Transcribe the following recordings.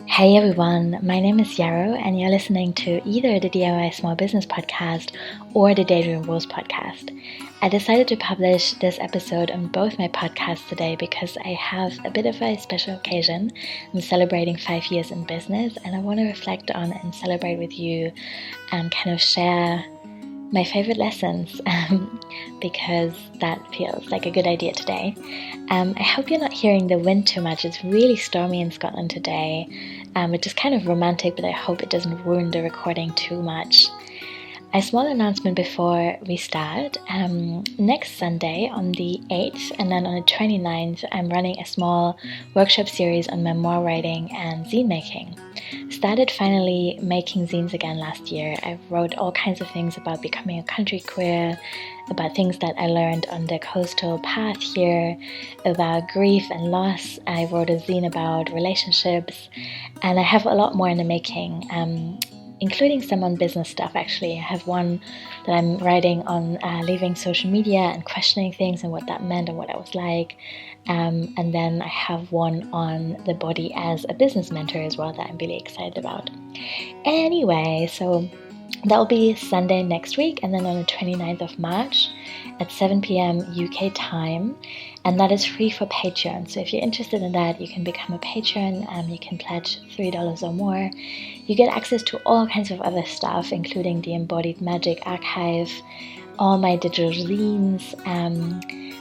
Hey everyone, my name is Yarrow, and you're listening to either the DIY Small Business Podcast or the Daydream Rules Podcast. I decided to publish this episode on both my podcasts today because I have a bit of a special occasion. I'm celebrating 5 years in business, and I want to reflect on and celebrate with you and kind of share my favorite lessons because that feels like a good idea today. I hope you're not hearing the wind too much. It's really stormy in Scotland today, which is kind of romantic, but I hope it doesn't ruin the recording too much. A small announcement before we start. Next Sunday on the 8th and then on the 29th, I'm running a small workshop series on memoir writing and zine making. Started finally making zines again last year. I wrote all kinds of things about becoming a country queer, about things that I learned on the coastal path here, about grief and loss. I wrote a zine about relationships, and I have a lot more in the making. Including some on business stuff, actually. I have one that I'm writing on leaving social media and questioning things and what that meant and what I was like. And then I have one on the body as a business mentor as well that I'm really excited about. Anyway, so that'll be Sunday next week, and then on the 29th of March at 7 p.m. UK time, and that is free for Patreon. So if you're interested in that, you can become a patron, you can pledge $3 or more. You get access to all kinds of other stuff, including the Embodied Magic Archive, all my digital zines,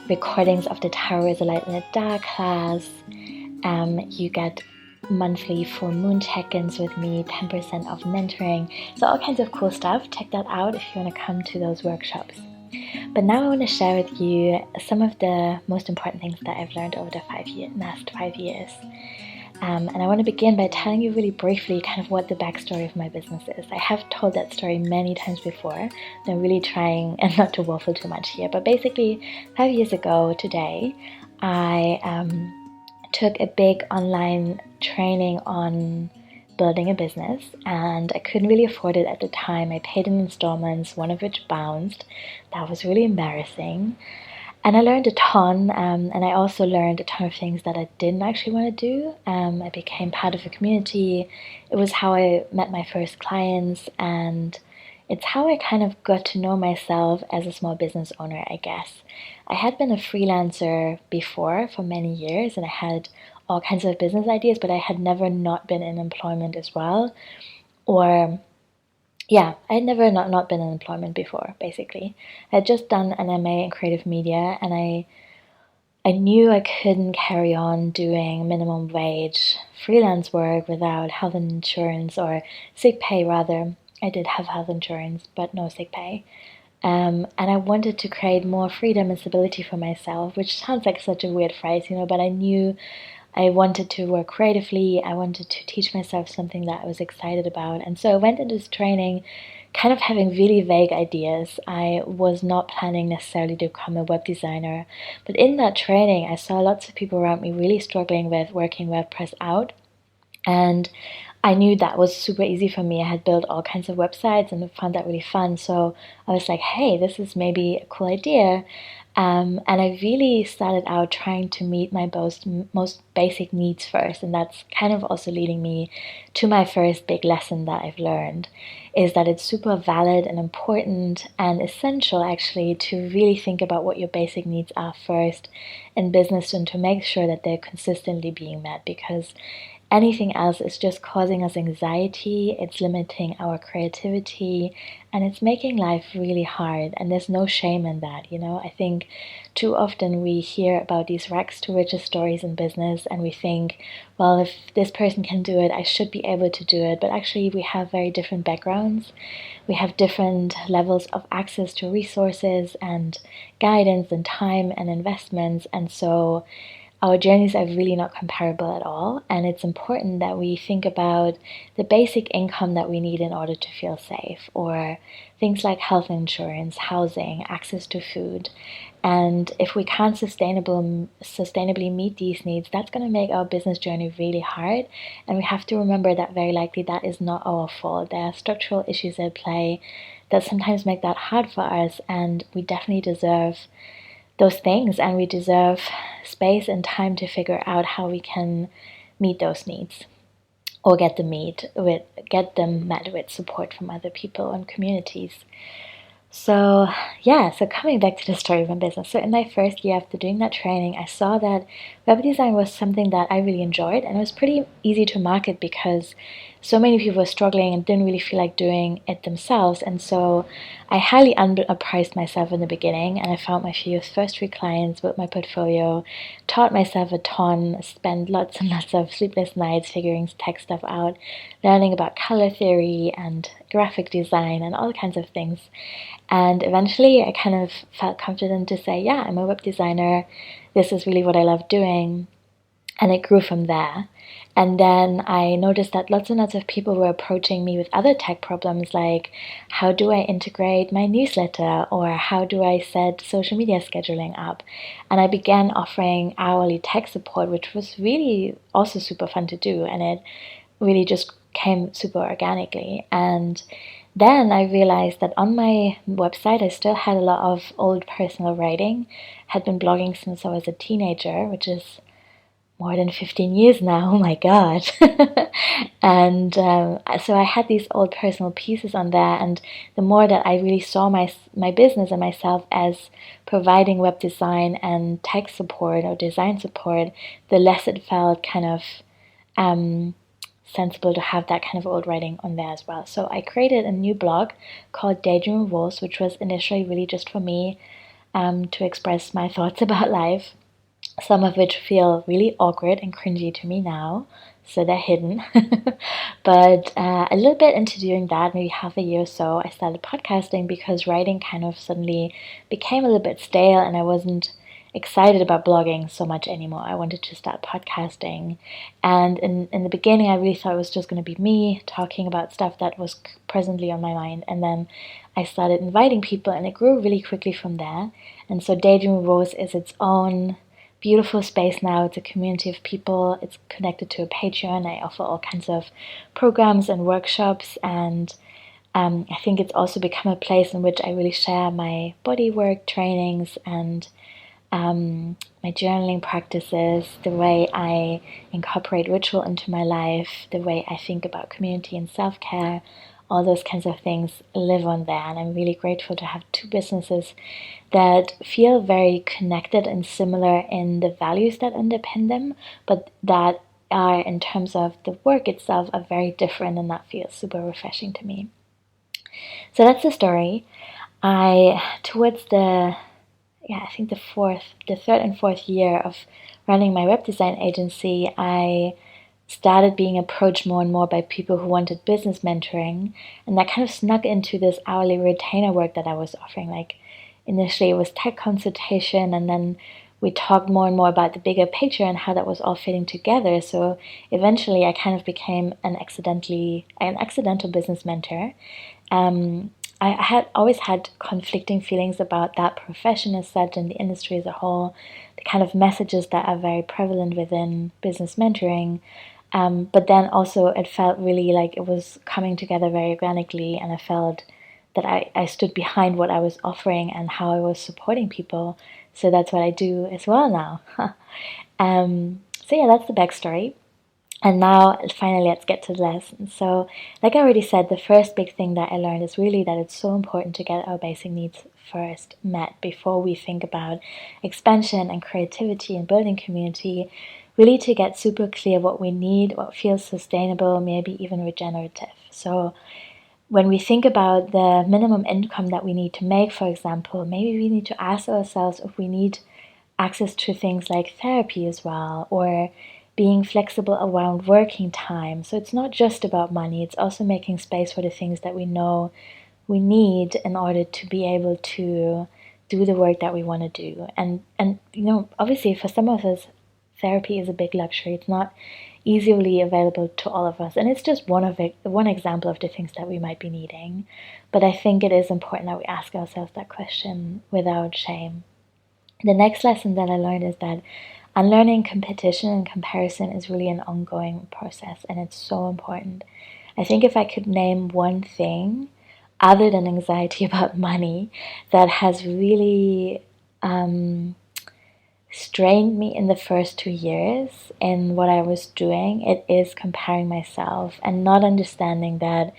recordings of the Tarot is a Light in the Dark class. You get monthly full moon check-ins with me, 10% off mentoring, so all kinds of cool stuff. Check that out if you want to come to those workshops. But now I want to share with you some of the most important things that I've learned over the last 5 years. And I want to begin by telling you really briefly kind of what the backstory of my business is. I have told that story many times before, and I'm really trying not to waffle too much here. But basically, 5 years ago today, I took a big online training on building a business, and I couldn't really afford it at the time. I paid in installments, one of which bounced. That was really embarrassing. And I learned a ton, and I also learned a ton of things that I didn't actually want to do. I became part of a community. It was how I met my first clients, and it's how I kind of got to know myself as a small business owner, I guess. I had been a freelancer before for many years, and I had all kinds of business ideas, but I had never not been in employment as well. I had never not been in employment before, basically. I had just done an MA in creative media, and I knew I couldn't carry on doing minimum wage freelance work without health insurance, or sick pay rather. I did have health insurance, but no sick pay. And I wanted to create more freedom and stability for myself, which sounds like such a weird phrase, but I knew I wanted to work creatively. I wanted to teach myself something that I was excited about. And so I went into this training kind of having really vague ideas. I was not planning necessarily to become a web designer. But in that training, I saw lots of people around me really struggling with working WordPress out. And I knew that was super easy for me. I had built all kinds of websites and found that really fun. So I was like, hey, this is maybe a cool idea. And I really started out trying to meet my most basic needs first. And that's kind of also leading me to my first big lesson that I've learned, is that it's super valid and important and essential actually to really think about what your basic needs are first in business, and to make sure that they're consistently being met, because anything else is just causing us anxiety, it's limiting our creativity, and it's making life really hard. And there's no shame in that, I think too often we hear about these rags to riches stories in business, and we think, well, if this person can do it, I should be able to do it. But actually, we have very different backgrounds. We have different levels of access to resources and guidance and time and investments. And so our journeys are really not comparable at all, and it's important that we think about the basic income that we need in order to feel safe, or things like health insurance, housing, access to food. And if we can't sustainably meet these needs, that's going to make our business journey really hard. And we have to remember that very likely that is not our fault. There are structural issues at play that sometimes make that hard for us, and we definitely deserve those things, and we deserve space and time to figure out how we can meet those needs. or get them met with support from other people and communities. So coming back to the story of my business. So in my first year after doing that training, I saw that web design was something that I really enjoyed, and it was pretty easy to market because so many people were struggling and didn't really feel like doing it themselves. And so I highly underpriced myself in the beginning, and I found my first few clients, built my portfolio, taught myself a ton, spent lots and lots of sleepless nights figuring tech stuff out, learning about color theory and graphic design and all kinds of things. And eventually I kind of felt confident to say, yeah, I'm a web designer. This is really what I love doing. And it grew from there. And then I noticed that lots and lots of people were approaching me with other tech problems, like how do I integrate my newsletter, or how do I set social media scheduling up? And I began offering hourly tech support, which was really also super fun to do. And it really just came super organically. And then I realized that on my website I still had a lot of old personal writing. Had been blogging since I was a teenager, which is more than 15 years now. Oh my god. And so I had these old personal pieces on there, and the more that I really saw my business and myself as providing web design and tech support or design support, the less it felt kind of sensible to have that kind of old writing on there as well. So I created a new blog called Daydream Rules, which was initially really just for me to express my thoughts about life, some of which feel really awkward and cringy to me now, so they're hidden. But a little bit into doing that, maybe half a year or so, I started podcasting because writing kind of suddenly became a little bit stale, and I wasn't excited about blogging so much anymore. I wanted to start podcasting. And in the beginning, I really thought it was just going to be me talking about stuff that was presently on my mind. And then I started inviting people, and it grew really quickly from there. And so Daydream Rose is its own beautiful space now. It's a community of people. It's connected to a Patreon. I offer all kinds of programs and workshops, and I think it's also become a place in which I really share my bodywork trainings and my journaling practices, the way I incorporate ritual into my life, the way I think about community and self-care. All those kinds of things live on there, and I'm really grateful to have two businesses that feel very connected and similar in the values that underpin them, but that are, in terms of the work itself, are very different, and that feels super refreshing to me. So that's the story. Towards I think the third and fourth year of running my web design agency, I started being approached more and more by people who wanted business mentoring, and that kind of snuck into this hourly retainer work that I was offering. Like initially it was tech consultation, and then we talked more and more about the bigger picture and how that was all fitting together. So eventually I kind of became an accidental business mentor. I had always had conflicting feelings about that profession as such and the industry as a whole, the kind of messages that are very prevalent within business mentoring. But then also it felt really like it was coming together very organically, and I felt that I stood behind what I was offering and how I was supporting people. So that's what I do as well now. That's the backstory. And now, finally, let's get to the lesson. So, like I already said, the first big thing that I learned is really that it's so important to get our basic needs first met before we think about expansion and creativity and building community. Really to get super clear what we need, what feels sustainable, maybe even regenerative. So, when we think about the minimum income that we need to make, for example, maybe we need to ask ourselves if we need access to things like therapy as well, or being flexible around working time. So it's not just about money, it's also making space for the things that we know we need in order to be able to do the work that we want to do. And obviously for some of us, therapy is a big luxury. It's not easily available to all of us, and it's just one example of the things that we might be needing. But I think it is important that we ask ourselves that question without shame. The next lesson that I learned is that unlearning competition and comparison is really an ongoing process, and it's so important. I think if I could name one thing other than anxiety about money that has really strained me in the first 2 years in what I was doing, it is comparing myself and not understanding that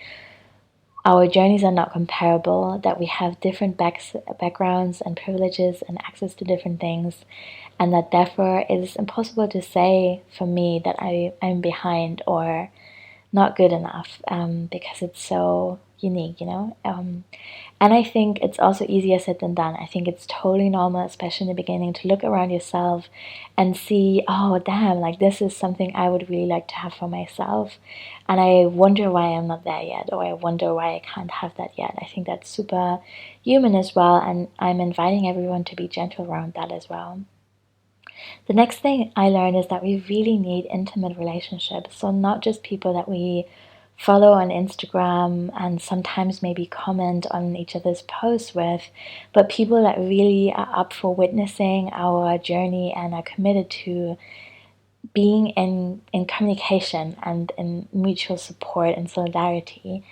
our journeys are not comparable, that we have different backgrounds and privileges and access to different things, and that therefore it is impossible to say for me that I'm behind or not good enough, because it's so unique, and I think it's also easier said than done. I think it's totally normal, especially in the beginning, to look around yourself and see, oh, damn, like this is something I would really like to have for myself. And I wonder why I'm not there yet, or I wonder why I can't have that yet. I think that's super human as well. And I'm inviting everyone to be gentle around that as well. The next thing I learned is that we really need intimate relationships. So, not just people that we follow on Instagram and sometimes maybe comment on each other's posts with, but people that really are up for witnessing our journey and are committed to being in communication and in mutual support and solidarity.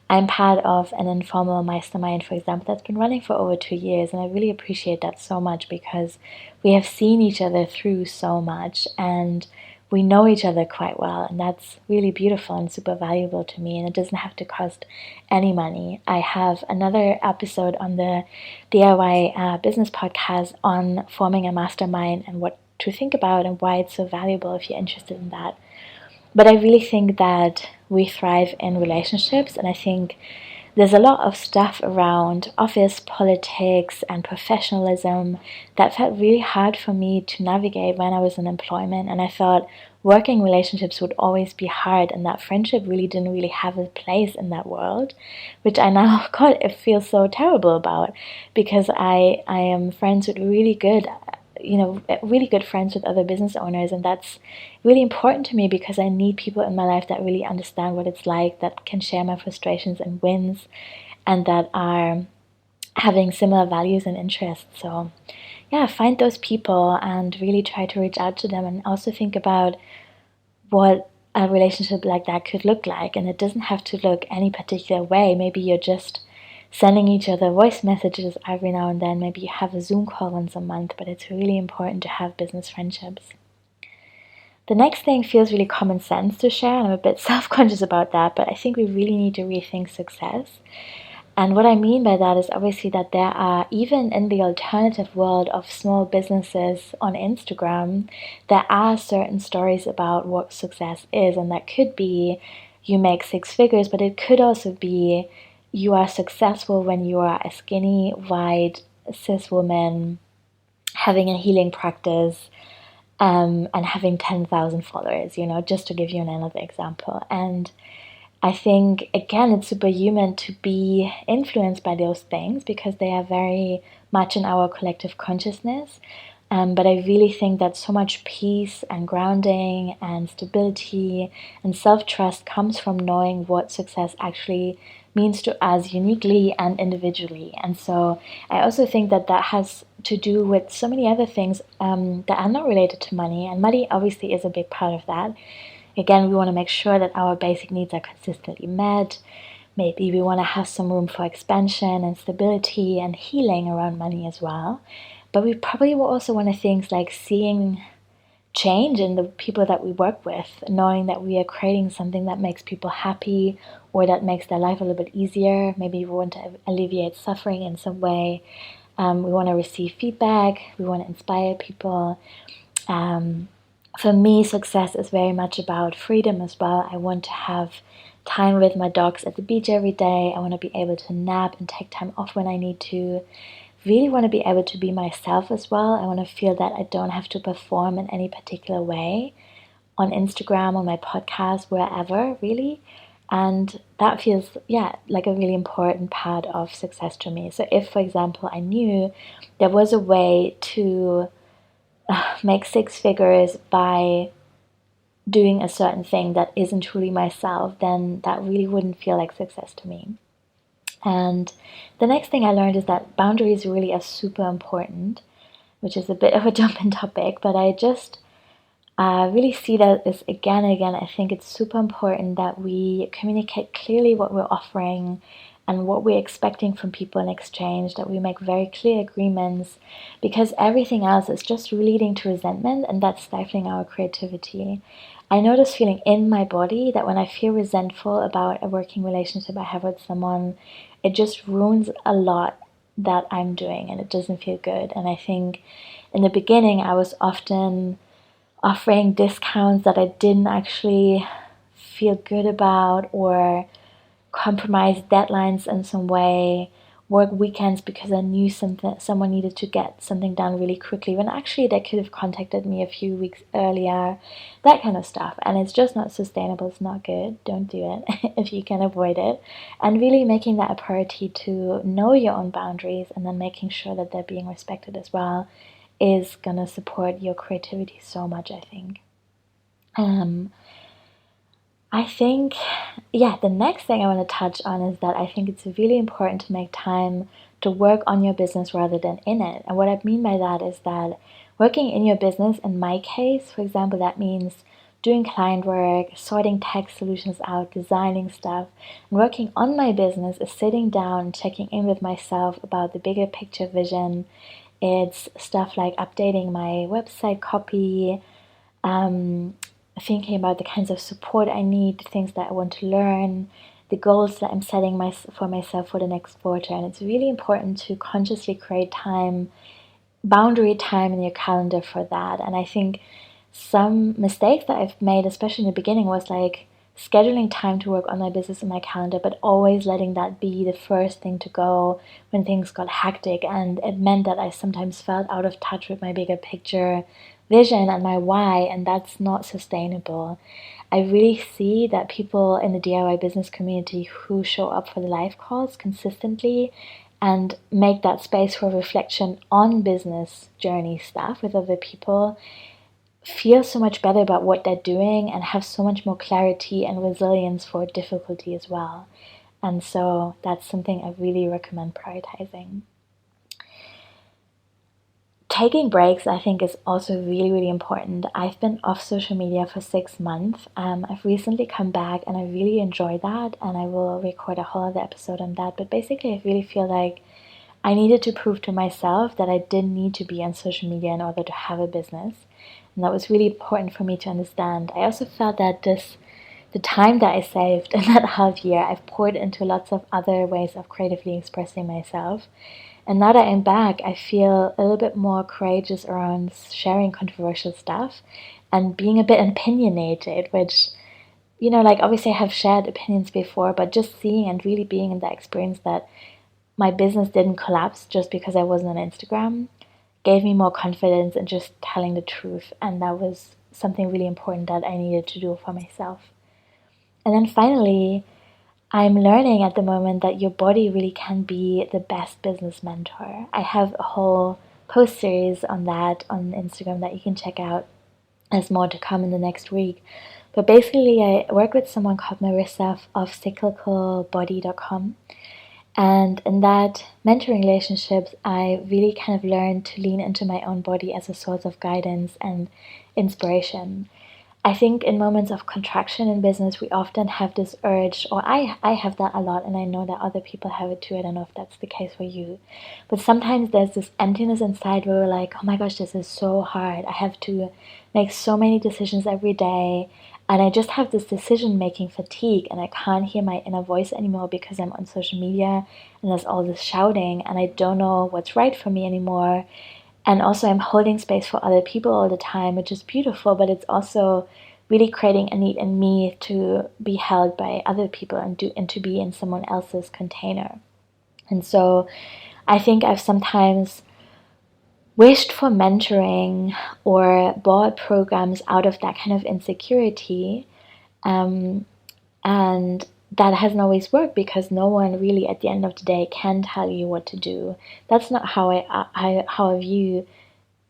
I'm part of an informal mastermind, for example, that's been running for over 2 years, and I really appreciate that so much because we have seen each other through so much and we know each other quite well, and that's really beautiful and super valuable to me, and it doesn't have to cost any money. I have another episode on the DIY business podcast on forming a mastermind and what to think about and why it's so valuable if you're interested in that. But I really think that we thrive in relationships, and I think there's a lot of stuff around office politics and professionalism that felt really hard for me to navigate when I was in employment, and I thought working relationships would always be hard, and that friendship really didn't really have a place in that world, which I now, God, it feels so terrible about, because I am friends with really good friends with other business owners, and that's really important to me because I need people in my life that really understand what it's like, that can share my frustrations and wins, and that are having similar values and interests. So yeah, find those people and really try to reach out to them, and also think about what a relationship like that could look like. And it doesn't have to look any particular way. Maybe you're just sending each other voice messages every now and then. Maybe you have a Zoom call once a month, but it's really important to have business friendships. The next thing feels really common sense to share, and I'm a bit self-conscious about that, but I think we really need to rethink success. And what I mean by that is obviously that there are, even in the alternative world of small businesses on Instagram, there are certain stories about what success is, and that could be you make 6 figures, but it could also be you are successful when you are a skinny, white, cis woman having a healing practice, and having 10,000 followers, just to give you another example. And I think, again, it's superhuman to be influenced by those things because they are very much in our collective consciousness. But I really think that so much peace and grounding and stability and self-trust comes from knowing what success actually means to us uniquely and individually. And so I also think that that has to do with so many other things that are not related to money. And money obviously is a big part of that. Again, we want to make sure that our basic needs are consistently met. Maybe we want to have some room for expansion and stability and healing around money as well. But we probably will also want to things like seeing change in the people that we work with, knowing that we are creating something that makes people happy or that makes their life a little bit easier. Maybe we want to alleviate suffering in some way. We want to receive feedback. We want to inspire people. For me, success is very much about freedom as well. I want to have time with my dogs at the beach every day. I want to be able to nap and take time off when I need to. Really want to be able to be myself as well. I want to feel that I don't have to perform in any particular way on Instagram, on my podcast, wherever, really. And that feels, like a really important part of success to me. So if, for example, I knew there was a way to make 6 figures by doing a certain thing that isn't truly myself, then that really wouldn't feel like success to me. And the next thing I learned is that boundaries really are super important, which is a bit of a jump in topic, but I just really see that as again and again. I think it's super important that we communicate clearly what we're offering and what we're expecting from people in exchange, that we make very clear agreements, because everything else is just leading to resentment, and that's stifling our creativity. I know this feeling in my body that when I feel resentful about a working relationship I have with someone, it just ruins a lot that I'm doing, and it doesn't feel good. And I think in the beginning I was often offering discounts that I didn't actually feel good about, or compromise deadlines in some way, work weekends because I knew someone needed to get something done really quickly when actually they could have contacted me a few weeks earlier, that kind of stuff. And it's just not sustainable. It's not good. Don't do it if you can avoid it. And really making that a priority to know your own boundaries, and then making sure that they're being respected as well, is gonna support your creativity so much, I think. I think, yeah, the next thing I want to touch on is that I think it's really important to make time to work on your business rather than in it. And what I mean by that is that working in your business, in my case, for example, that means doing client work, sorting tech solutions out, designing stuff. And working on my business is sitting down, checking in with myself about the bigger picture vision. It's stuff like updating my website copy, thinking about the kinds of support I need, the things that I want to learn, the goals that I'm setting for myself for the next quarter. And it's really important to consciously create time, boundary time in your calendar for that. And I think some mistakes that I've made, especially in the beginning, was like scheduling time to work on my business in my calendar, but always letting that be the first thing to go when things got hectic. And it meant that I sometimes felt out of touch with my bigger picture vision and my why, and that's not sustainable. I really see that people in the DIY business community who show up for the live calls consistently and make that space for reflection on business journey stuff with other people feel so much better about what they're doing, and have so much more clarity and resilience for difficulty as well. And so that's something I really recommend prioritizing. Taking breaks, I think, is also really, really important. I've been off social media for 6 months. I've recently come back and I really enjoy that, and I will record a whole other episode on that. But basically, I really feel like I needed to prove to myself that I didn't need to be on social media in order to have a business. And that was really important for me to understand. I also felt that the time that I saved in that half year, I've poured into lots of other ways of creatively expressing myself. And now that I'm back, I feel a little bit more courageous around sharing controversial stuff and being a bit opinionated, which, like obviously I have shared opinions before, but just seeing and really being in that experience that my business didn't collapse just because I wasn't on Instagram gave me more confidence in just telling the truth. And that was something really important that I needed to do for myself. And then finally, I'm learning at the moment that your body really can be the best business mentor. I have a whole post series on that on Instagram that you can check out. There's more to come in the next week. But basically, I work with someone called Marissa of cyclicalbody.com. And in that mentoring relationships, I really kind of learned to lean into my own body as a source of guidance and inspiration. I think in moments of contraction in business, we often have this urge, or I have that a lot, and I know that other people have it too. I don't know if that's the case for you. But sometimes there's this emptiness inside where we're like, oh my gosh, this is so hard. I have to make so many decisions every day, and I just have this decision-making fatigue, and I can't hear my inner voice anymore because I'm on social media, and there's all this shouting, and I don't know what's right for me anymore. And also I'm holding space for other people all the time, which is beautiful, but it's also really creating a need in me to be held by other people and to be in someone else's container. And so I think I've sometimes wished for mentoring or bought programs out of that kind of insecurity. And that hasn't always worked because no one really at the end of the day can tell you what to do. That's not how I view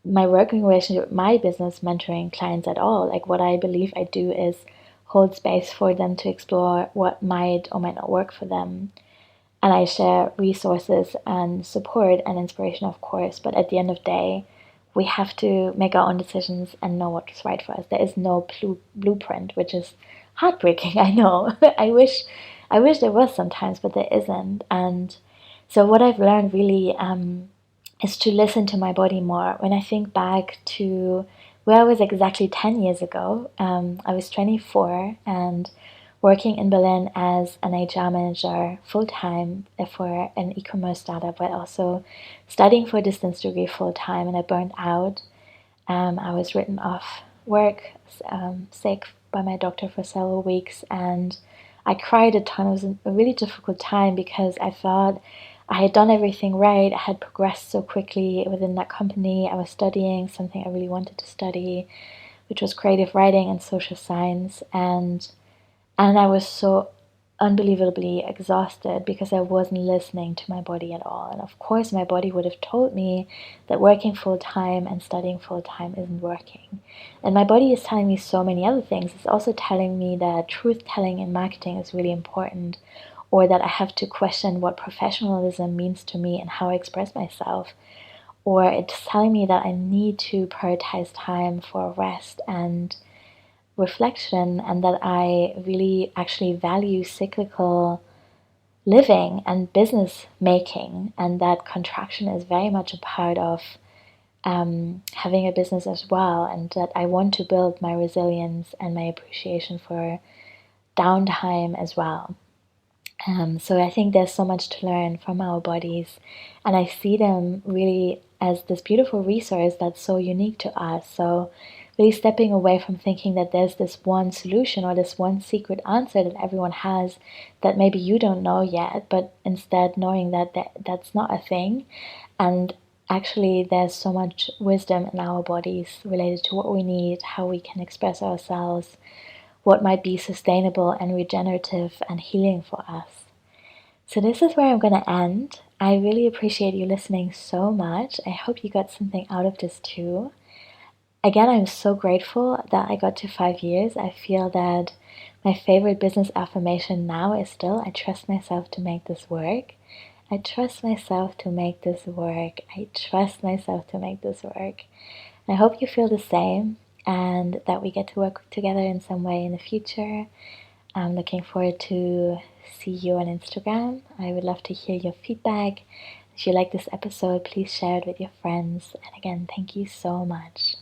my working relationship with my business mentoring clients at all. Like, what I believe I do is hold space for them to explore what might or might not work for them. And I share resources and support and inspiration, of course. But at the end of the day, we have to make our own decisions and know what's right for us. There is no blueprint, which is heartbreaking. I know. I wish I wish there was sometimes, but there isn't. And so what I've learned really is to listen to my body more. When I think back to where I was exactly 10 years ago, I was 24 and working in Berlin as an HR manager full-time for an e-commerce startup, but also studying for a distance degree full-time, and I burned out. I was written off work, sick by my doctor for several weeks, and I cried a ton. It was a really difficult time because I thought I had done everything right. I had progressed so quickly within that company. I was studying something I really wanted to study, which was creative writing and social science, and I was so unbelievably exhausted because I wasn't listening to my body at all. And of course, my body would have told me that working full time and studying full time isn't working. And my body is telling me so many other things. It's also telling me that truth telling in marketing is really important, or that I have to question what professionalism means to me and how I express myself. Or it's telling me that I need to prioritize time for rest and reflection, and that I really actually value cyclical living and business making, and that contraction is very much a part of having a business as well, and that I want to build my resilience and my appreciation for downtime as well. So I think there's so much to learn from our bodies, and I see them really as this beautiful resource that's so unique to us. So really stepping away from thinking that there's this one solution or this one secret answer that everyone has that maybe you don't know yet, but instead knowing that that's not a thing. And actually there's so much wisdom in our bodies related to what we need, how we can express ourselves, what might be sustainable and regenerative and healing for us. So this is where I'm going to end. I really appreciate you listening so much. I hope you got something out of this too. Again, I'm so grateful that I got to 5 years. I feel that my favorite business affirmation now is still, I trust myself to make this work. I trust myself to make this work. I trust myself to make this work. I hope you feel the same, and that we get to work together in some way in the future. I'm looking forward to see you on Instagram. I would love to hear your feedback. If you like this episode, please share it with your friends. And again, thank you so much.